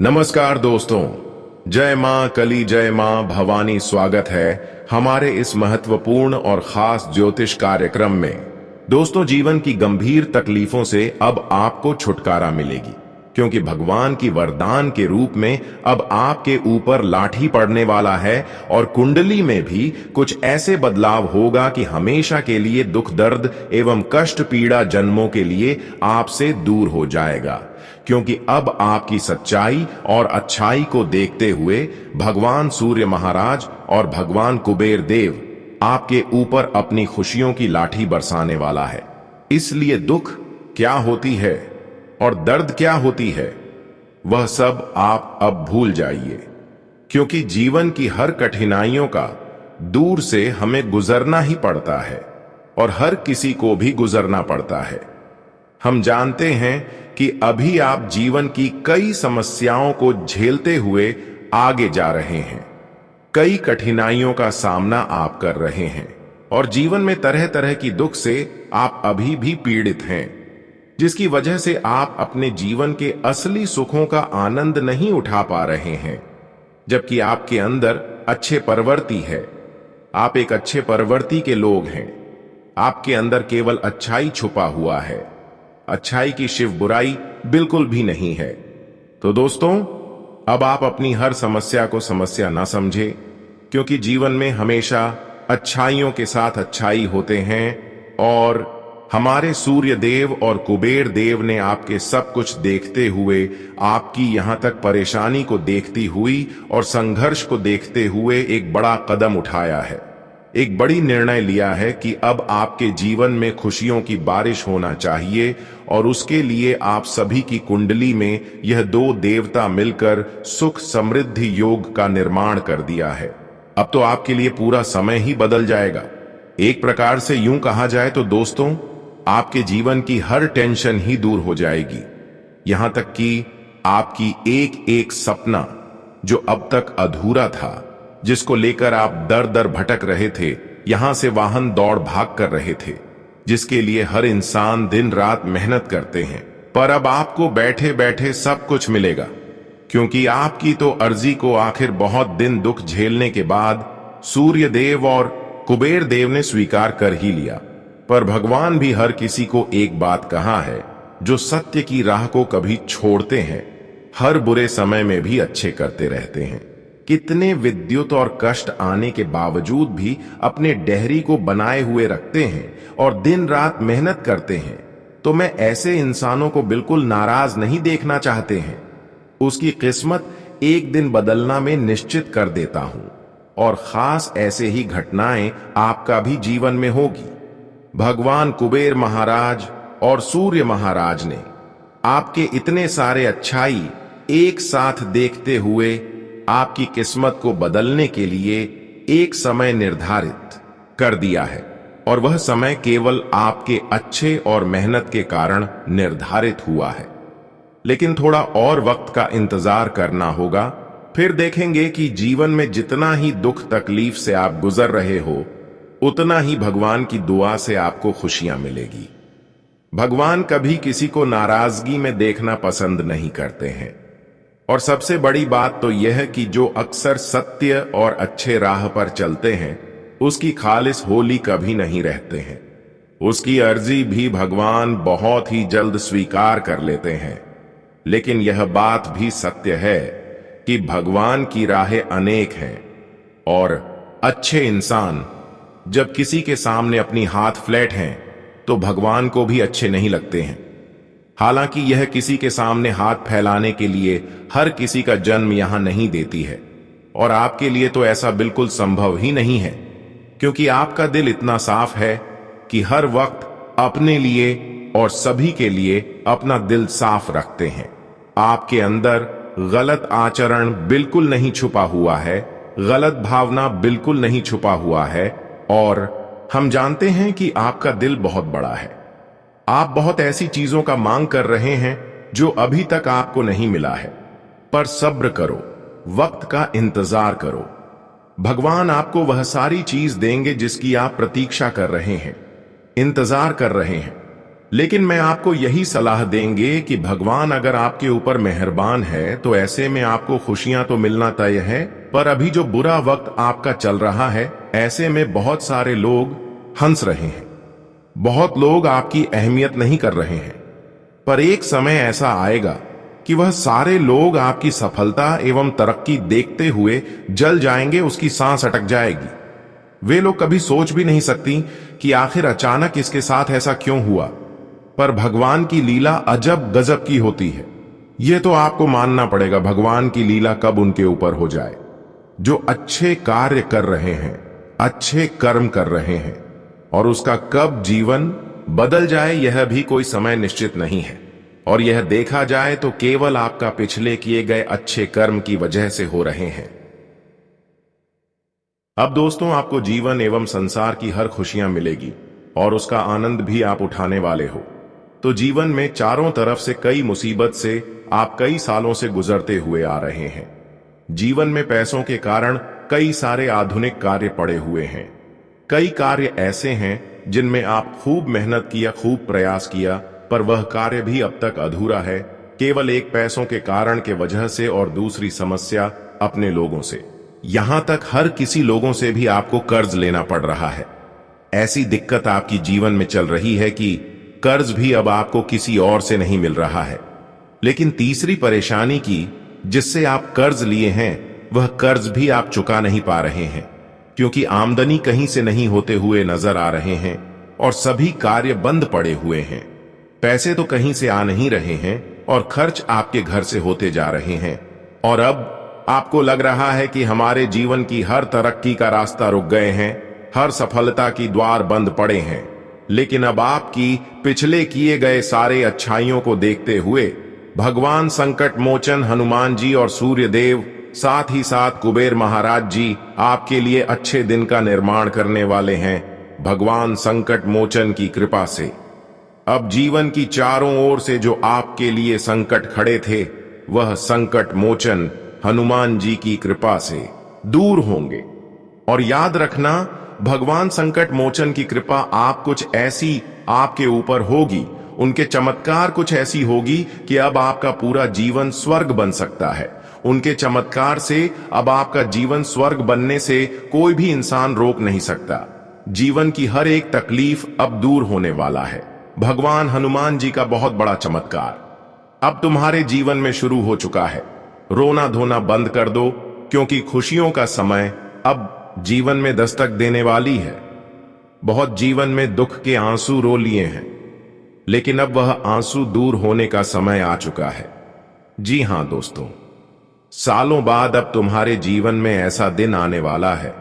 नमस्कार दोस्तों, जय मां कली जय मां भवानी। स्वागत है हमारे इस महत्वपूर्ण और खास ज्योतिष कार्यक्रम में। दोस्तों, जीवन की गंभीर तकलीफों से अब आपको छुटकारा मिलेगी, क्योंकि भगवान की वरदान के रूप में अब आपके ऊपर लाठी पड़ने वाला है और कुंडली में भी कुछ ऐसे बदलाव होगा कि हमेशा के लिए दुख दर्द एवं कष्ट पीड़ा जन्मों के लिए आपसे दूर हो जाएगा। क्योंकि अब आपकी सच्चाई और अच्छाई को देखते हुए भगवान सूर्य महाराज और भगवान कुबेर देव आपके ऊपर अपनी खुशियों की लाठी बरसाने वाला है। इसलिए दुख क्या होती है और दर्द क्या होती है, वह सब आप अब भूल जाइए, क्योंकि जीवन की हर कठिनाइयों का दूर से हमें गुजरना ही पड़ता है और हर किसी को भी गुजरना पड़ता है। हम जानते हैं कि अभी आप जीवन की कई समस्याओं को झेलते हुए आगे जा रहे हैं, कई कठिनाइयों का सामना आप कर रहे हैं और जीवन में तरह तरह की दुख से आप अभी भी पीड़ित हैं, जिसकी वजह से आप अपने जीवन के असली सुखों का आनंद नहीं उठा पा रहे हैं। जबकि आपके अंदर अच्छे प्रवृत्ति है, आप एक अच्छे प्रवृत्ति के लोग हैं। आपके अंदर केवल अच्छाई छुपा हुआ है, अच्छाई की शिव बुराई बिल्कुल भी नहीं है। तो दोस्तों, अब आप अपनी हर समस्या को समस्या ना समझे, क्योंकि जीवन में हमेशा अच्छाइयों के साथ अच्छाई होते हैं और हमारे सूर्य देव और कुबेर देव ने आपके सब कुछ देखते हुए, आपकी यहां तक परेशानी को देखती हुई और संघर्ष को देखते हुए एक बड़ा कदम उठाया है, एक बड़ी निर्णय लिया है कि अब आपके जीवन में खुशियों की बारिश होना चाहिए। और उसके लिए आप सभी की कुंडली में यह दो देवता मिलकर सुख समृद्धि योग का निर्माण कर दिया है। अब तो आपके लिए पूरा समय ही बदल जाएगा। एक प्रकार से यूं कहा जाए तो दोस्तों, आपके जीवन की हर टेंशन ही दूर हो जाएगी, यहां तक कि आपकी एक एक सपना जो अब तक अधूरा था, जिसको लेकर आप दर दर भटक रहे थे, यहां से वाहन दौड़ भाग कर रहे थे, जिसके लिए हर इंसान दिन रात मेहनत करते हैं, पर अब आपको बैठे बैठे सब कुछ मिलेगा, क्योंकि आपकी तो अर्जी को आखिर बहुत दिन दुख झेलने के बाद सूर्य देव और कुबेर देव ने स्वीकार कर ही लिया। पर भगवान भी हर किसी को एक बात कहा है, जो सत्य की राह को कभी छोड़ते हैं, हर बुरे समय में भी अच्छे करते रहते हैं। कितने विद्युत और कष्ट आने के बावजूद भी अपने डेहरी को बनाए हुए रखते हैं और दिन रात मेहनत करते हैं। तो मैं ऐसे इंसानों को बिल्कुल नाराज नहीं देखना चाहते हैं। उसकी किस्मत एक दिन बदलना में निश्चित कर देता हूं और खास ऐसे ही घटनाएं आपका भी जीवन में होगी। भगवान कुबेर महाराज और सूर्य महाराज ने आपके इतने सारे अच्छाई एक साथ देखते हुए आपकी किस्मत को बदलने के लिए एक समय निर्धारित कर दिया है, और वह समय केवल आपके अच्छे और मेहनत के कारण निर्धारित हुआ है। लेकिन थोड़ा और वक्त का इंतजार करना होगा, फिर देखेंगे कि जीवन में जितना ही दुख तकलीफ से आप गुजर रहे हो, उतना ही भगवान की दुआ से आपको खुशियां मिलेगी। भगवान कभी किसी को नाराजगी में देखना पसंद नहीं करते हैं, और सबसे बड़ी बात तो यह है कि जो अक्सर सत्य और अच्छे राह पर चलते हैं, उसकी खालिस होली कभी नहीं रहते हैं। उसकी अर्जी भी भगवान बहुत ही जल्द स्वीकार कर लेते हैं। लेकिन यह बात भी सत्य है कि भगवान की राहें अनेक हैं, और अच्छे इंसान जब किसी के सामने अपनी हाथ फ्लैट हैं, तो भगवान को भी अच्छे नहीं लगते हैं। हालांकि यह किसी के सामने हाथ फैलाने के लिए हर किसी का जन्म यहां नहीं देती है, और आपके लिए तो ऐसा बिल्कुल संभव ही नहीं है, क्योंकि आपका दिल इतना साफ है कि हर वक्त अपने लिए और सभी के लिए अपना दिल साफ रखते हैं। आपके अंदर गलत आचरण बिल्कुल नहीं छुपा हुआ है, गलत भावना बिल्कुल नहीं छुपा हुआ है, और हम जानते हैं कि आपका दिल बहुत बड़ा है। आप बहुत ऐसी चीजों का मांग कर रहे हैं जो अभी तक आपको नहीं मिला है, पर सब्र करो, वक्त का इंतजार करो। भगवान आपको वह सारी चीज देंगे जिसकी आप प्रतीक्षा कर रहे हैं, इंतजार कर रहे हैं। लेकिन मैं आपको यही सलाह देंगे कि भगवान अगर आपके ऊपर मेहरबान है तो ऐसे में आपको खुशियां तो मिलना तय है, पर अभी जो बुरा वक्त आपका चल रहा है, ऐसे में बहुत सारे लोग हंस रहे हैं, बहुत लोग आपकी अहमियत नहीं कर रहे हैं। पर एक समय ऐसा आएगा कि वह सारे लोग आपकी सफलता एवं तरक्की देखते हुए जल जाएंगे, उसकी सांस अटक जाएगी। वे लोग कभी सोच भी नहीं सकती कि आखिर अचानक इसके साथ ऐसा क्यों हुआ। पर भगवान की लीला अजब गजब की होती है। यह तो आपको मानना पड़ेगा, भगवान की लीला कब उनके ऊपर हो जाए जो अच्छे कार्य कर रहे हैं, अच्छे कर्म कर रहे हैं, और उसका कब जीवन बदल जाए यह भी कोई समय निश्चित नहीं है। और यह देखा जाए तो केवल आपका पिछले किए गए अच्छे कर्म की वजह से हो रहे हैं। अब दोस्तों, आपको जीवन एवं संसार की हर खुशियां मिलेगी और उसका आनंद भी आप उठाने वाले हो। तो जीवन में चारों तरफ से कई मुसीबत से आप कई सालों से गुजरते हुए आ रहे हैं। जीवन में पैसों के कारण कई सारे आधुनिक कार्य पड़े हुए हैं। कई कार्य ऐसे हैं जिनमें आप खूब मेहनत किया, खूब प्रयास किया, पर वह कार्य भी अब तक अधूरा है, केवल एक पैसों के कारण के वजह से और दूसरी समस्या अपने लोगों से। यहां तक हर किसी लोगों से भी आपको कर्ज लेना पड़ रहा है। ऐसी दिक्कत आपकी जीवन में चल रही है कि कर्ज भी अब आपको किसी और से नहीं मिल रहा है। लेकिन तीसरी परेशानी की जिससे आप कर्ज लिए हैं, वह कर्ज भी आप चुका नहीं पा रहे हैं, क्योंकि आमदनी कहीं से नहीं होते हुए नजर आ रहे हैं और सभी कार्य बंद पड़े हुए हैं। पैसे तो कहीं से आ नहीं रहे हैं और खर्च आपके घर से होते जा रहे हैं। और अब आपको लग रहा है कि हमारे जीवन की हर तरक्की का रास्ता रुक गए हैं, हर सफलता की द्वार बंद पड़े हैं। लेकिन अब आपकी पिछले किए गए सारे अच्छाइयों को देखते हुए भगवान संकट मोचन हनुमान जी और सूर्य देव, साथ ही साथ कुबेर महाराज जी आपके लिए अच्छे दिन का निर्माण करने वाले हैं। भगवान संकट मोचन की कृपा से अब जीवन की चारों ओर से जो आपके लिए संकट खड़े थे, वह संकट मोचन हनुमान जी की कृपा से दूर होंगे। और याद रखना, भगवान संकट मोचन की कृपा आप कुछ ऐसी आपके ऊपर होगी, उनके चमत्कार कुछ ऐसी होगी कि अब आपका पूरा जीवन स्वर्ग बन सकता है। उनके चमत्कार से अब आपका जीवन स्वर्ग बनने से कोई भी इंसान रोक नहीं सकता। जीवन की हर एक तकलीफ अब दूर होने वाला है। भगवान हनुमान जी का बहुत बड़ा चमत्कार अब तुम्हारे जीवन में शुरू हो चुका है। रोना धोना बंद कर दो, क्योंकि खुशियों का समय अब जीवन में दस्तक देने वाली है। बहुत जीवन में दुख के आंसू रो लिए हैं, लेकिन अब वह आंसू दूर होने का समय आ चुका है। जी हां दोस्तों, सालों बाद अब तुम्हारे जीवन में ऐसा दिन आने वाला है।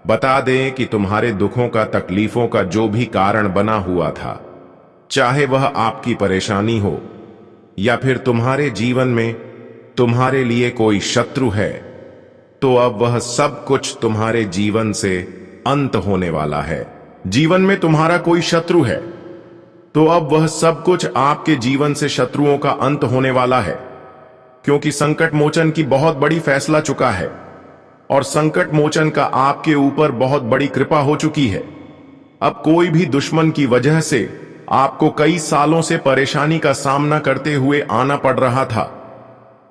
बता दें कि तुम्हारे दुखों का, तकलीफों का जो भी कारण बना हुआ था, चाहे वह आपकी परेशानी हो या फिर तुम्हारे जीवन में तुम्हारे लिए कोई शत्रु है, तो अब वह सब कुछ तुम्हारे जीवन से अंत होने वाला है। जीवन में तुम्हारा कोई शत्रु है, तो अब वह सब कुछ आपके जीवन से शत्रुओं का अंत होने वाला है, क्योंकि संकट मोचन की बहुत बड़ी फैसला चुका है और संकट मोचन का आपके ऊपर बहुत बड़ी कृपा हो चुकी है। अब कोई भी दुश्मन की वजह से आपको कई सालों से परेशानी का सामना करते हुए आना पड़ रहा था,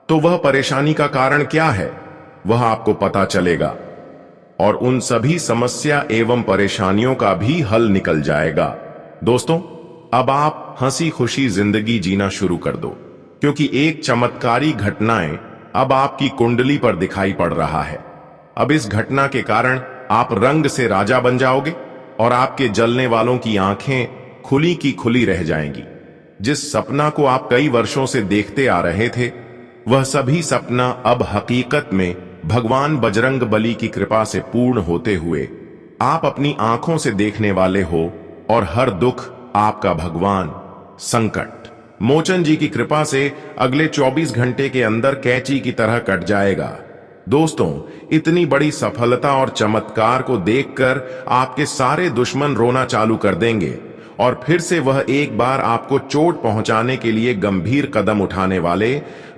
तो वह परेशानी का कारण क्या है, वह आपको पता चलेगा और उन सभी समस्या एवं परेशानियों का भी हल निकल जाएगा। दोस्तों, अब आप हंसी खुशी जिंदगी जीना शुरू कर दो, क्योंकि एक चमत्कारी घटनाएं अब आपकी कुंडली पर दिखाई पड़ रहा है। अब इस घटना के कारण आप रंग से राजा बन जाओगे और आपके जलने वालों की आंखें खुली की खुली रह जाएंगी। जिस सपना को आप कई वर्षों से देखते आ रहे थे, वह सभी सपना अब हकीकत में भगवान बजरंग बली की कृपा से पूर्ण होते हुए आप अपनी आंखों से देखने वाले हो और हर दुख आपका भगवान संकट मोचन जी की कृपा से अगले 24 घंटे के अंदर कैंची की तरह कट जाएगा। दोस्तों, इतनी बड़ी सफलता और चमत्कार को देखकर आपके सारे दुश्मन रोना चालू कर देंगे और फिर से वह एक बार आपको चोट पहुंचाने के लिए गंभीर कदम उठाने वाले,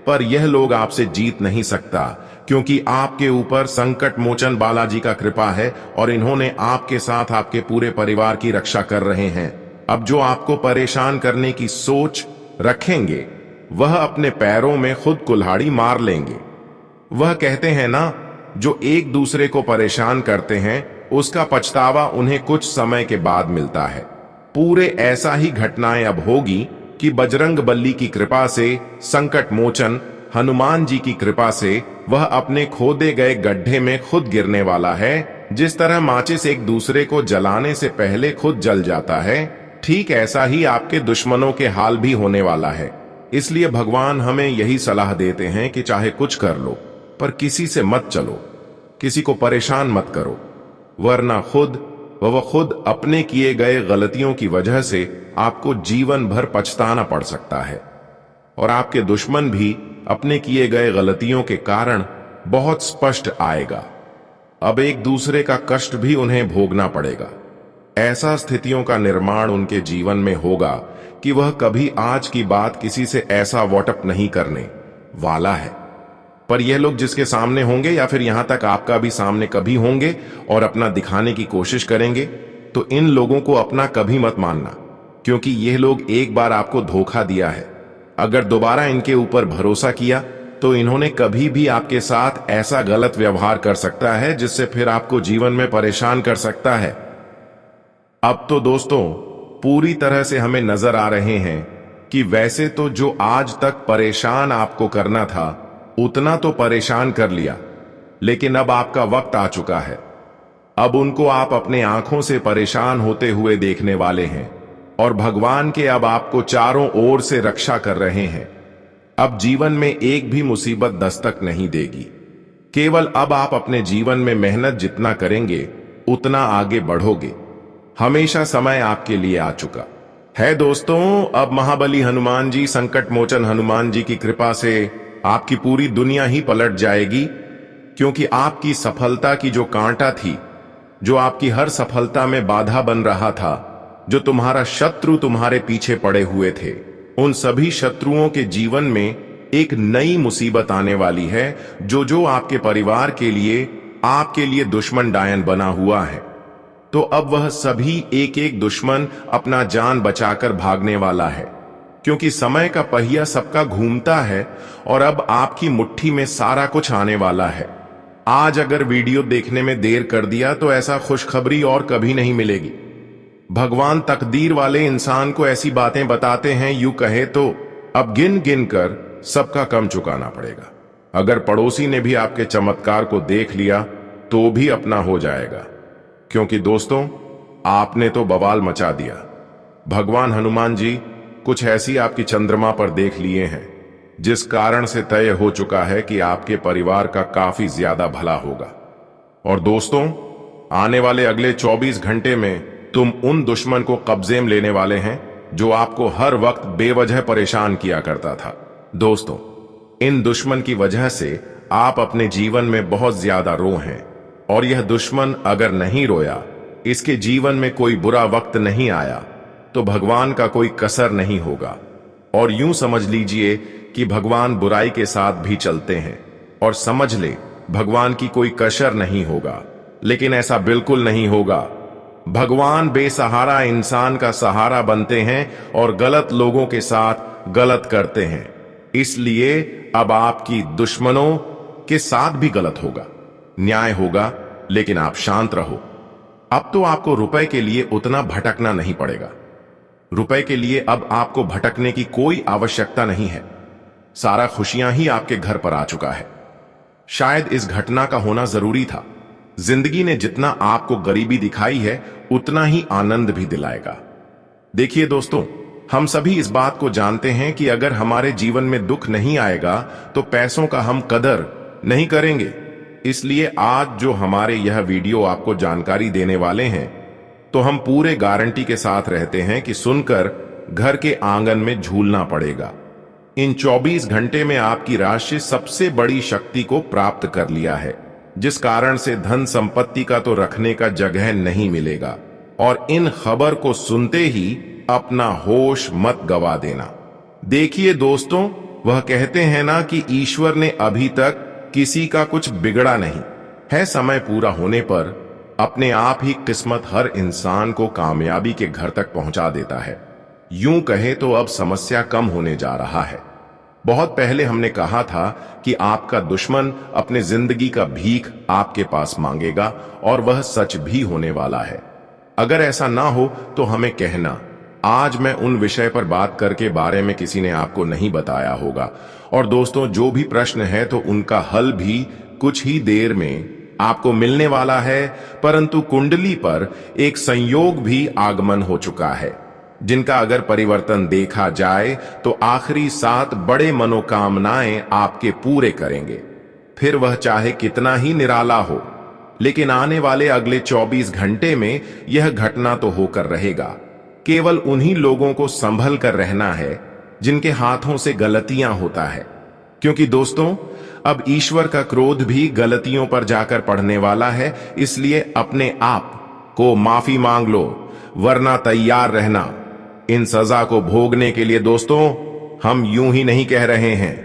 पर यह लोग आपसे जीत नहीं सकता, क्योंकि आपके ऊपर संकट मोचन बालाजी का कृपा है और इन्होंने आपके साथ आपके पूरे परिवार की रक्षा कर रहे हैं। अब जो आपको परेशान करने की सोच रखेंगे वह अपने पैरों में खुद कुल्हाड़ी मार लेंगे। वह कहते हैं ना, जो एक दूसरे को परेशान करते हैं उसका पछतावा उन्हें कुछ समय के बाद मिलता है। पूरे ऐसा ही घटनाएं अब होगी कि बजरंग बली की कृपा से, संकट मोचन हनुमान जी की कृपा से वह अपने खोदे गए गड्ढे में खुद गिरने वाला है। जिस तरह माचिस एक दूसरे को जलाने से पहले खुद जल जाता है, ठीक ऐसा ही आपके दुश्मनों के हाल भी होने वाला है। इसलिए भगवान हमें यही सलाह देते हैं कि चाहे कुछ कर लो, पर किसी से मत चलो, किसी को परेशान मत करो, वरना खुद अपने किए गए गलतियों की वजह से आपको जीवन भर पछताना पड़ सकता है। और आपके दुश्मन भी अपने किए गए गलतियों के कारण बहुत स्पष्ट आएगा। अब एक दूसरे का कष्ट भी उन्हें भोगना पड़ेगा। ऐसा स्थितियों का निर्माण उनके जीवन में होगा कि वह कभी आज की बात किसी से ऐसा व्हाटअप नहीं करने वाला है। पर यह लोग जिसके सामने होंगे या फिर यहां तक आपका भी सामने कभी होंगे और अपना दिखाने की कोशिश करेंगे, तो इन लोगों को अपना कभी मत मानना, क्योंकि यह लोग एक बार आपको धोखा दिया है। अगर दोबारा इनके ऊपर भरोसा किया तो इन्होंने कभी भी आपके साथ ऐसा गलत व्यवहार कर सकता है जिससे फिर आपको जीवन में परेशान कर सकता है। अब तो दोस्तों पूरी तरह से हमें नजर आ रहे हैं कि वैसे तो जो आज तक परेशान आपको करना था उतना तो परेशान कर लिया, लेकिन अब आपका वक्त आ चुका है। अब उनको आप अपने आंखों से परेशान होते हुए देखने वाले हैं और भगवान के अब आपको चारों ओर से रक्षा कर रहे हैं। अब जीवन में एक भी मुसीबत दस्तक नहीं देगी। केवल अब आप अपने जीवन में मेहनत जितना करेंगे उतना आगे बढ़ोगे। हमेशा समय आपके लिए आ चुका है दोस्तों। अब महाबली हनुमान जी, संकट मोचन हनुमान जी की कृपा से आपकी पूरी दुनिया ही पलट जाएगी, क्योंकि आपकी सफलता की जो कांटा थी, जो आपकी हर सफलता में बाधा बन रहा था, जो तुम्हारा शत्रु तुम्हारे पीछे पड़े हुए थे, उन सभी शत्रुओं के जीवन में एक नई मुसीबत आने वाली है। जो आपके परिवार के लिए, आपके लिए दुश्मन डायन बना हुआ है, तो अब वह सभी एक एक दुश्मन अपना जान बचाकर भागने वाला है, क्योंकि समय का पहिया सबका घूमता है और अब आपकी मुट्ठी में सारा कुछ आने वाला है। आज अगर वीडियो देखने में देर कर दिया तो ऐसा खुशखबरी और कभी नहीं मिलेगी। भगवान तकदीर वाले इंसान को ऐसी बातें बताते हैं, यूं कहे तो अब गिन गिन कर सबका कम चुकाना पड़ेगा। अगर पड़ोसी ने भी आपके चमत्कार को देख लिया तो भी अपना हो जाएगा, क्योंकि दोस्तों आपने तो बवाल मचा दिया। भगवान हनुमान जी कुछ ऐसी आपकी चंद्रमा पर देख लिए हैं जिस कारण से तय हो चुका है कि आपके परिवार का काफी ज्यादा भला होगा। और दोस्तों आने वाले अगले 24 घंटे में तुम उन दुश्मन को कब्जे में लेने वाले हैं जो आपको हर वक्त बेवजह परेशान किया करता था। दोस्तों इन दुश्मन की वजह से आप अपने जीवन में बहुत ज्यादा रो हैं, और यह दुश्मन अगर नहीं रोया, इसके जीवन में कोई बुरा वक्त नहीं आया, तो भगवान का कोई कसर नहीं होगा। और यूं समझ लीजिए कि भगवान बुराई के साथ भी चलते हैं, और समझ ले भगवान की कोई कसर नहीं होगा। लेकिन ऐसा बिल्कुल नहीं होगा। भगवान बेसहारा इंसान का सहारा बनते हैं और गलत लोगों के साथ गलत करते हैं। इसलिए अब आपकी दुश्मनों के साथ भी गलत होगा, न्याय होगा, लेकिन आप शांत रहो। अब तो आपको रुपए के लिए उतना भटकना नहीं पड़ेगा। रुपए के लिए अब आपको भटकने की कोई आवश्यकता नहीं है। सारा खुशियां ही आपके घर पर आ चुका है। शायद इस घटना का होना जरूरी था। जिंदगी ने जितना आपको गरीबी दिखाई है उतना ही आनंद भी दिलाएगा। देखिए दोस्तों, हम सभी इस बात को जानते हैं कि अगर हमारे जीवन में दुख नहीं आएगा तो पैसों का हम कदर नहीं करेंगे। इसलिए आज जो हमारे यह वीडियो आपको जानकारी देने वाले हैं, तो हम पूरे गारंटी के साथ रहते हैं कि सुनकर घर के आंगन में झूलना पड़ेगा। इन 24 घंटे में आपकी राशि सबसे बड़ी शक्ति को प्राप्त कर लिया है, जिस कारण से धन संपत्ति का तो रखने का जगह नहीं मिलेगा। और इन खबर को सुनते ही अपना होश मत गवा देना। देखिए दोस्तों, वह कहते हैं ना कि ईश्वर ने अभी तक किसी का कुछ बिगड़ा नहीं है। समय पूरा होने पर अपने आप ही किस्मत हर इंसान को कामयाबी के घर तक पहुंचा देता है। यूं कहे तो अब समस्या कम होने जा रहा है। बहुत पहले हमने कहा था कि आपका दुश्मन अपने जिंदगी का भीख आपके पास मांगेगा और वह सच भी होने वाला है। अगर ऐसा ना हो तो हमें कहना। आज मैं उन विषय पर बात करके बारे में किसी ने आपको नहीं बताया होगा। और दोस्तों, जो भी प्रश्न है तो उनका हल भी कुछ ही देर में आपको मिलने वाला है। परंतु कुंडली पर एक संयोग भी आगमन हो चुका है, जिनका अगर परिवर्तन देखा जाए तो आखिरी 7 बड़े मनोकामनाएं आपके पूरे करेंगे। फिर वह चाहे कितना ही निराला हो, लेकिन आने वाले अगले 24 घंटे में यह घटना तो होकर रहेगा। केवल उन्हीं लोगों को संभल कर रहना है जिनके हाथों से गलतियां होता है, क्योंकि दोस्तों अब ईश्वर का क्रोध भी गलतियों पर जाकर पड़ने वाला है। इसलिए अपने आप को माफी मांग लो, वरना तैयार रहना इन सजा को भोगने के लिए। दोस्तों, हम यूं ही नहीं कह रहे हैं,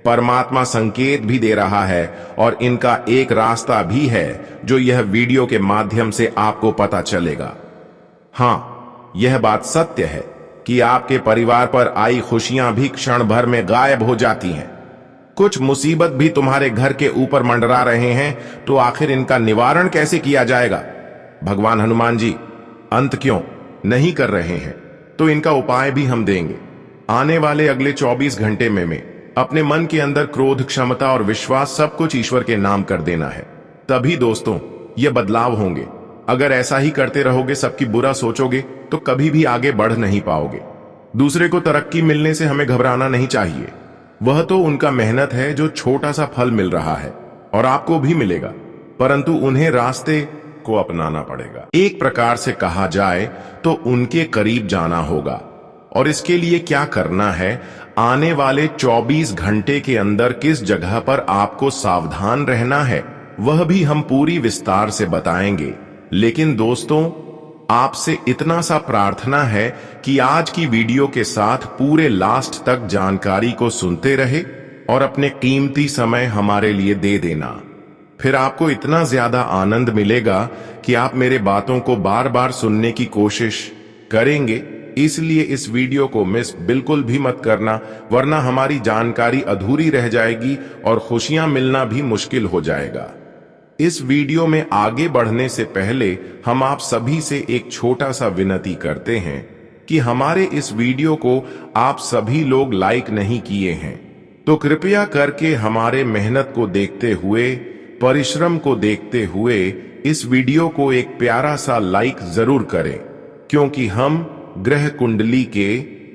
परमात्मा संकेत भी दे रहा है और इनका एक रास्ता भी है जो यह वीडियो के माध्यम से आपको पता चलेगा। हां, यह बात सत्य है कि आपके परिवार पर आई खुशियां भी क्षण भर में गायब हो जाती हैं। कुछ मुसीबत भी तुम्हारे घर के ऊपर मंडरा रहे हैं, तो आखिर इनका निवारण कैसे किया जाएगा? भगवान हनुमान जी अंत क्यों नहीं कर रहे हैं, तो इनका उपाय भी हम देंगे। आने वाले अगले 24 घंटे में अपने मन के अंदर क्रोध, क्षमता और विश्वास सब कुछ ईश्वर के नाम कर देना है। तभी दोस्तों ये बदलाव होंगे। अगर ऐसा ही करते रहोगे, सबकी बुरा सोचोगे, तो कभी भी आगे बढ़ नहीं पाओगे। दूसरे को तरक्की मिलने से हमें घबराना नहीं चाहिए। वह तो उनका मेहनत है जो छोटा सा फल मिल रहा है, और आपको भी मिलेगा, परंतु उन्हें रास्ते को अपनाना पड़ेगा। एक प्रकार से कहा जाए तो उनके करीब जाना होगा। और इसके लिए क्या करना है, आने वाले 24 घंटे के अंदर किस जगह पर आपको सावधान रहना है, वह भी हम पूरी विस्तार से बताएंगे। लेकिन दोस्तों, आपसे इतना सा प्रार्थना है कि आज की वीडियो के साथ पूरे लास्ट तक जानकारी को सुनते रहे और अपने कीमती समय हमारे लिए दे देना। फिर आपको इतना ज्यादा आनंद मिलेगा कि आप मेरे बातों को बार बार सुनने की कोशिश करेंगे। इसलिए इस वीडियो को मिस बिल्कुल भी मत करना, वरना हमारी जानकारी अधूरी रह जाएगी और खुशियां मिलना भी मुश्किल हो जाएगा। इस वीडियो में आगे बढ़ने से पहले हम आप सभी से एक छोटा सा विनती करते हैं कि हमारे इस वीडियो को आप सभी लोग लाइक नहीं किए हैं, तो कृपया करके हमारे मेहनत को देखते हुए, परिश्रम को देखते हुए इस वीडियो को एक प्यारा सा लाइक जरूर करें, क्योंकि हम ग्रह कुंडली के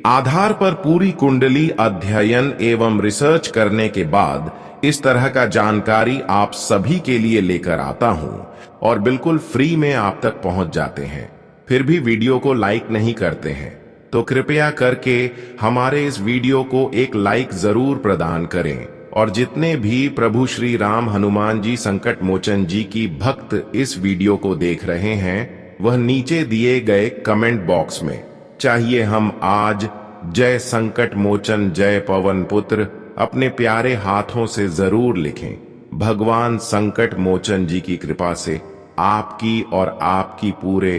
आधार पर पूरी कुंडली अध्ययन एवं रिसर्च करने के बाद इस तरह का जानकारी आप सभी के लिए लेकर आता हूं और बिल्कुल फ्री में आप तक पहुंच जाते हैं। फिर भी वीडियो को लाइक नहीं करते हैं, तो कृपया करके हमारे इस वीडियो को एक लाइक जरूर प्रदान करें। और जितने भी प्रभु श्री राम हनुमान जी संकट मोचन जी की भक्त इस वीडियो को देख रहे हैं, वह नीचे दिए गए कमेंट बॉक्स में चाहिए हम आज जय संकट मोचन जय पवन पुत्र अपने प्यारे हाथों से जरूर लिखें। भगवान संकट मोचन जी की कृपा से आपकी और आपकी पूरे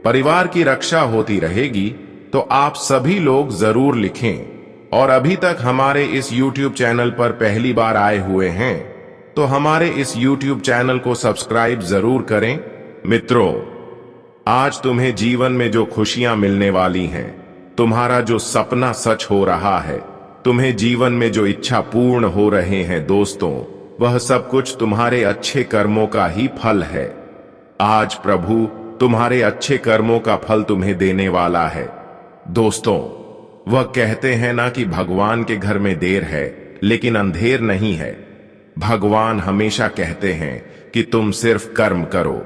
परिवार की रक्षा होती रहेगी, तो आप सभी लोग जरूर लिखें। और अभी तक हमारे इस YouTube चैनल पर पहली बार आए हुए हैं, तो हमारे इस YouTube चैनल को सब्सक्राइब जरूर करें। मित्रों, आज तुम्हें जीवन में जो खुशियां मिलने वाली हैं, तुम्हारा जो सपना सच हो रहा है, तुम्हें जीवन में जो इच्छा पूर्ण हो रहे हैं दोस्तों, वह सब कुछ तुम्हारे अच्छे कर्मों का ही फल है। आज प्रभु तुम्हारे अच्छे कर्मों का फल तुम्हें देने वाला है। दोस्तों, वह कहते हैं ना कि भगवान के घर में देर है लेकिन अंधेर नहीं है। भगवान हमेशा कहते हैं कि तुम सिर्फ कर्म करो,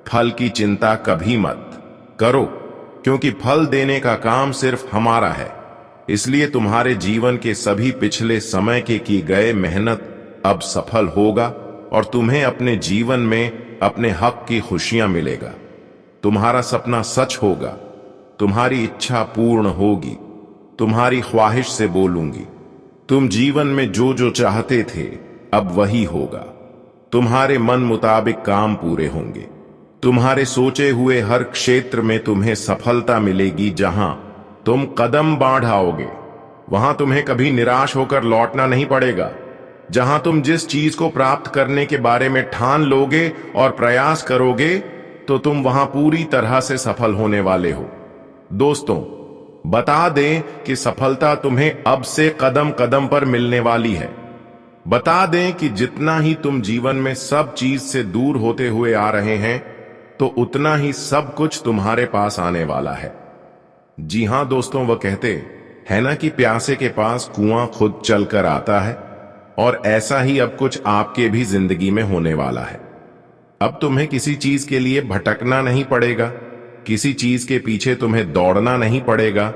फल की चिंता कभी मत करो, क्योंकि फल देने का काम सिर्फ हमारा है। इसलिए तुम्हारे जीवन के सभी पिछले समय के की गए मेहनत अब सफल होगा और तुम्हें अपने जीवन में अपने हक की खुशियां मिलेगा। तुम्हारा सपना सच होगा, तुम्हारी इच्छा पूर्ण होगी, तुम्हारी ख्वाहिश से बोलूंगी। तुम जीवन में जो जो चाहते थे अब वही होगा। तुम्हारे मन मुताबिक काम पूरे होंगे, तुम्हारे सोचे हुए हर क्षेत्र में तुम्हें सफलता मिलेगी। जहां तुम कदम बढ़ाओगे वहां तुम्हें कभी निराश होकर लौटना नहीं पड़ेगा। जहां तुम जिस चीज को प्राप्त करने के बारे में ठान लोगे और प्रयास करोगे तो तुम वहां पूरी तरह से सफल होने वाले हो। दोस्तों, बता दें कि सफलता तुम्हें अब से कदम कदम पर मिलने वाली है। बता दें कि जितना ही तुम जीवन में सब चीज से दूर होते हुए आ रहे हैं तो उतना ही सब कुछ तुम्हारे पास आने वाला है। जी हां दोस्तों, वह कहते हैं ना कि प्यासे के पास कुआं खुद चलकर आता है, और ऐसा ही अब कुछ आपके भी जिंदगी में होने वाला है। अब तुम्हें किसी चीज के लिए भटकना नहीं पड़ेगा, किसी चीज के पीछे तुम्हें दौड़ना नहीं पड़ेगा,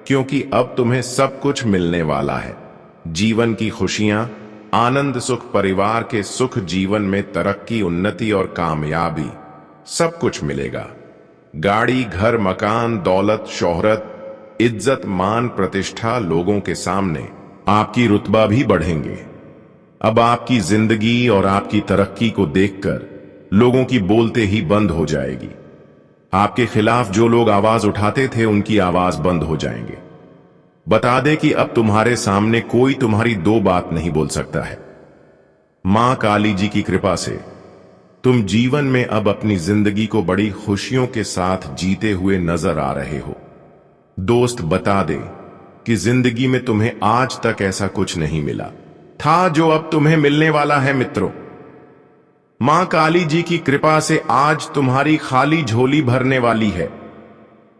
क्योंकि अब तुम्हें सब कुछ मिलने वाला है। जीवन की खुशियां, आनंद, सुख, परिवार के सुख, जीवन में तरक्की, उन्नति और कामयाबी, सब कुछ मिलेगा। गाड़ी, घर, मकान, दौलत, शोहरत, इज्जत, मान, प्रतिष्ठा, लोगों के सामने आपकी रुतबा भी बढ़ेंगे। अब आपकी जिंदगी और आपकी तरक्की को देखकर लोगों की बोलते ही बंद हो जाएगी। आपके खिलाफ जो लोग आवाज उठाते थे उनकी आवाज बंद हो जाएंगे। बता दे कि अब तुम्हारे सामने कोई तुम्हारी दो बात नहीं बोल सकता है। मां काली जी की कृपा से तुम जीवन में अब अपनी जिंदगी को बड़ी खुशियों के साथ जीते हुए नजर आ रहे हो। दोस्त, बता दे कि जिंदगी में तुम्हें आज तक ऐसा कुछ नहीं मिला था जो अब तुम्हें मिलने वाला है। मित्रों, मां काली जी की कृपा से आज तुम्हारी खाली झोली भरने वाली है।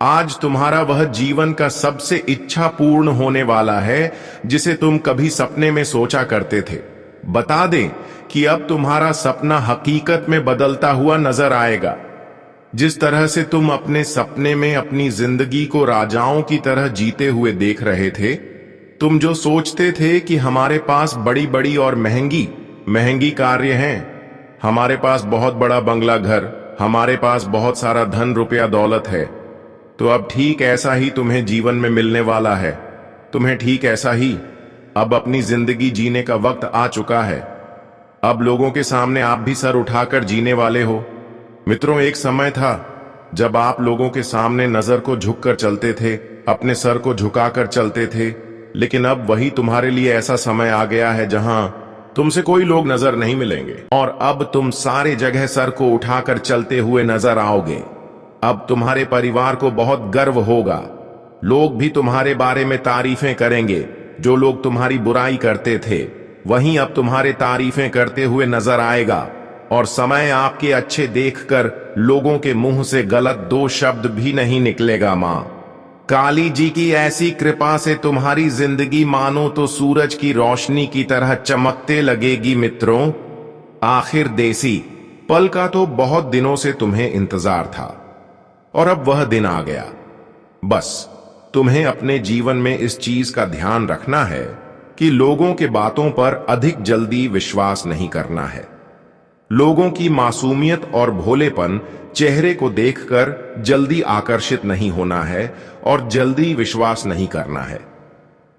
आज तुम्हारा वह जीवन का सबसे इच्छा पूर्ण होने वाला है जिसे तुम कभी सपने में सोचा करते थे। बता दें कि अब तुम्हारा सपना हकीकत में बदलता हुआ नजर आएगा। जिस तरह से तुम अपने सपने में अपनी जिंदगी को राजाओं की तरह जीते हुए देख रहे थे, तुम जो सोचते थे कि हमारे पास बड़ी बड़ी और महंगी महंगी कार्य हैं, हमारे पास बहुत बड़ा बंगला घर, हमारे पास बहुत सारा धन, रुपया, दौलत है, तो अब ठीक ऐसा ही तुम्हें जीवन में मिलने वाला है। तुम्हें ठीक ऐसा ही अब अपनी जिंदगी जीने का वक्त आ चुका है। अब लोगों के सामने आप भी सर उठाकर जीने वाले हो। मित्रों, एक समय था जब आप लोगों के सामने नजर को झुककर चलते थे, अपने सर को झुकाकर चलते थे, लेकिन अब वही तुम्हारे लिए ऐसा समय आ गया है जहां तुमसे कोई लोग नजर नहीं मिलेंगे और अब तुम सारे जगह सर को उठाकर चलते हुए नजर आओगे। अब तुम्हारे परिवार को बहुत गर्व होगा। लोग भी तुम्हारे बारे में तारीफें करेंगे। जो लोग तुम्हारी बुराई करते थे वहीं अब तुम्हारे तारीफें करते हुए नजर आएगा, और समय आपके अच्छे देखकर लोगों के मुंह से गलत दो शब्द भी नहीं निकलेगा। मां काली जी की ऐसी कृपा से तुम्हारी जिंदगी मानो तो सूरज की रोशनी की तरह चमकते लगेगी। मित्रों, आखिर देसी पल का तो बहुत दिनों से तुम्हें इंतजार था और अब वह दिन आ गया। बस तुम्हें अपने जीवन में इस चीज का ध्यान रखना है कि लोगों के बातों पर अधिक जल्दी विश्वास नहीं करना है। लोगों की मासूमियत और भोलेपन चेहरे को देखकर जल्दी आकर्षित नहीं होना है और जल्दी विश्वास नहीं करना है।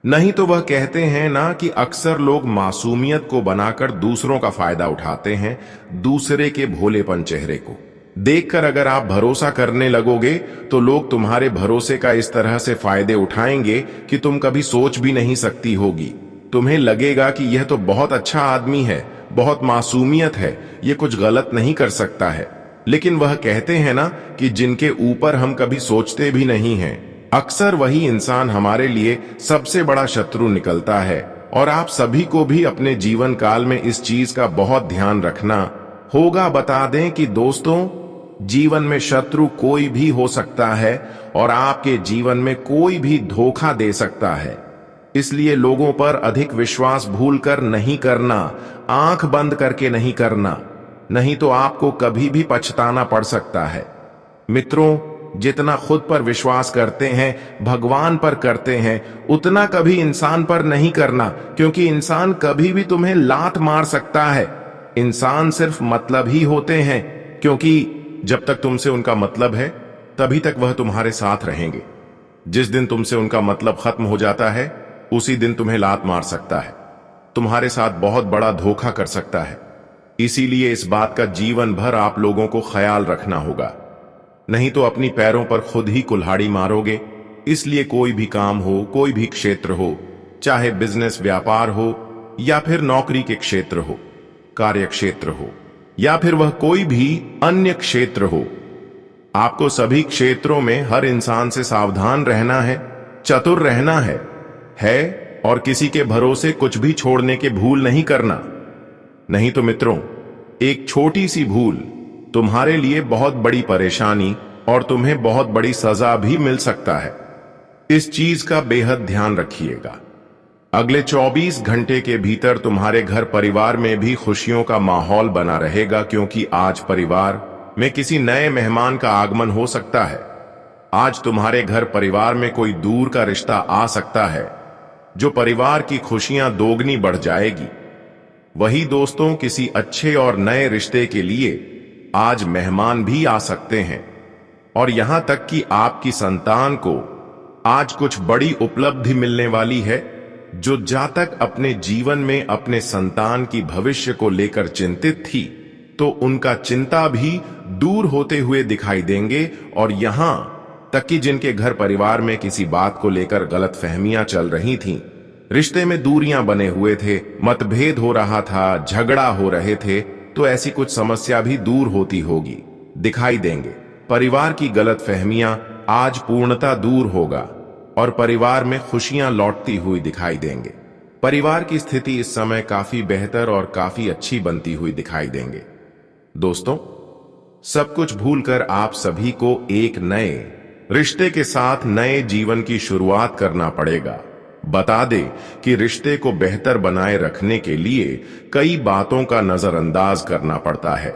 नहीं तो वह कहते हैं ना कि अक्सर लोग मासूमियत को बनाकर दूसरों का फायदा उठाते हैं। दूसरे के भोलेपन चेहरे को देखकर अगर आप भरोसा करने लगोगे तो लोग तुम्हारे भरोसे का इस तरह से फायदे उठाएंगे कि तुम कभी सोच भी नहीं सकती होगी। तुम्हें लगेगा कि यह तो बहुत अच्छा आदमी है, बहुत मासूमियत है, ये कुछ गलत नहीं कर सकता है। लेकिन वह कहते हैं ना कि जिनके ऊपर हम कभी सोचते भी नहीं हैं, अक्सर वही इंसान हमारे लिए सबसे बड़ा शत्रु निकलता है। और आप सभी को भी अपने जीवन काल में इस चीज का बहुत ध्यान रखना होगा। बता दें कि दोस्तों, जीवन में शत्रु कोई भी हो सकता है और आपके जीवन में कोई भी धोखा दे सकता है। इसलिए लोगों पर अधिक विश्वास भूलकर नहीं करना, आंख बंद करके नहीं करना, नहीं तो आपको कभी भी पछताना पड़ सकता है। मित्रों, जितना खुद पर विश्वास करते हैं, भगवान पर करते हैं, उतना कभी इंसान पर नहीं करना, क्योंकि इंसान कभी भी तुम्हें लात मार सकता है। इंसान सिर्फ मतलब ही होते हैं, क्योंकि जब तक तुमसे उनका मतलब है तभी तक वह तुम्हारे साथ रहेंगे। जिस दिन तुमसे उनका मतलब खत्म हो जाता है उसी दिन तुम्हें लात मार सकता है, तुम्हारे साथ बहुत बड़ा धोखा कर सकता है। इसीलिए इस बात का जीवन भर आप लोगों को ख्याल रखना होगा, नहीं तो अपनी पैरों पर खुद ही कुल्हाड़ी मारोगे। इसलिए कोई भी काम हो, कोई भी क्षेत्र हो, चाहे बिजनेस व्यापार हो या फिर नौकरी के क्षेत्र हो, कार्य क्षेत्र हो या फिर वह कोई भी अन्य क्षेत्र हो, आपको सभी क्षेत्रों में हर इंसान से सावधान रहना है, चतुर रहना है और किसी के भरोसे कुछ भी छोड़ने के भूल नहीं करना। नहीं तो मित्रों, एक छोटी सी भूल तुम्हारे लिए बहुत बड़ी परेशानी और तुम्हें बहुत बड़ी सजा भी मिल सकता है। इस चीज का बेहद ध्यान रखिएगा। अगले 24 घंटे के भीतर तुम्हारे घर परिवार में भी खुशियों का माहौल बना रहेगा, क्योंकि आज परिवार में किसी नए मेहमान का आगमन हो सकता है। आज तुम्हारे घर परिवार में कोई दूर का रिश्ता आ सकता है, जो परिवार की खुशियां दोगुनी बढ़ जाएगी। वही दोस्तों, किसी अच्छे और नए रिश्ते के लिए आज मेहमान भी आ सकते हैं। और यहां तक कि आपकी संतान को आज कुछ बड़ी उपलब्धि मिलने वाली है। जो जातक अपने जीवन में अपने संतान की भविष्य को लेकर चिंतित थी, तो उनका चिंता भी दूर होते हुए दिखाई देंगे। और यहां तक कि जिनके घर परिवार में किसी बात को लेकर गलतफहमियां चल रही थीं, रिश्ते में दूरियां बने हुए थे, मतभेद हो रहा था, झगड़ा हो रहे थे, तो ऐसी कुछ समस्या भी दूर होती होगी, दिखाई देंगे। परिवार की गलतफहमियां आज पूर्णतः दूर होगा और परिवार में खुशियां लौटती हुई दिखाई देंगे। परिवार की स्थिति इस समय काफी बेहतर और काफी अच्छी बनती हुई दिखाई देंगे। दोस्तों, सब कुछ भूलकर आप सभी को एक नए रिश्ते के साथ नए जीवन की शुरुआत करना पड़ेगा। बता दे कि रिश्ते को बेहतर बनाए रखने के लिए कई बातों का नजरअंदाज करना पड़ता है,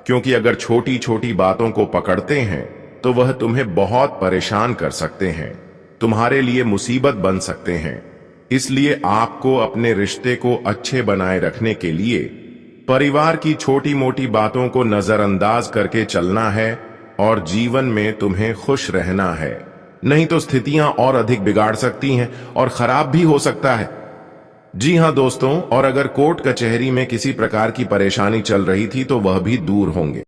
क्योंकि अगर छोटी छोटी बातों को पकड़ते हैं तो वह तुम्हें बहुत परेशान कर सकते हैं, तुम्हारे लिए मुसीबत बन सकते हैं। इसलिए आपको अपने रिश्ते को अच्छे बनाए रखने के लिए परिवार की छोटी मोटी बातों को नजरअंदाज करके चलना है और जीवन में तुम्हें खुश रहना है। नहीं तो स्थितियां और अधिक बिगाड़ सकती हैं और खराब भी हो सकता है। जी हां दोस्तों, और अगर कोर्ट कचहरी में किसी प्रकार की परेशानी चल रही थी तो वह भी दूर होंगे।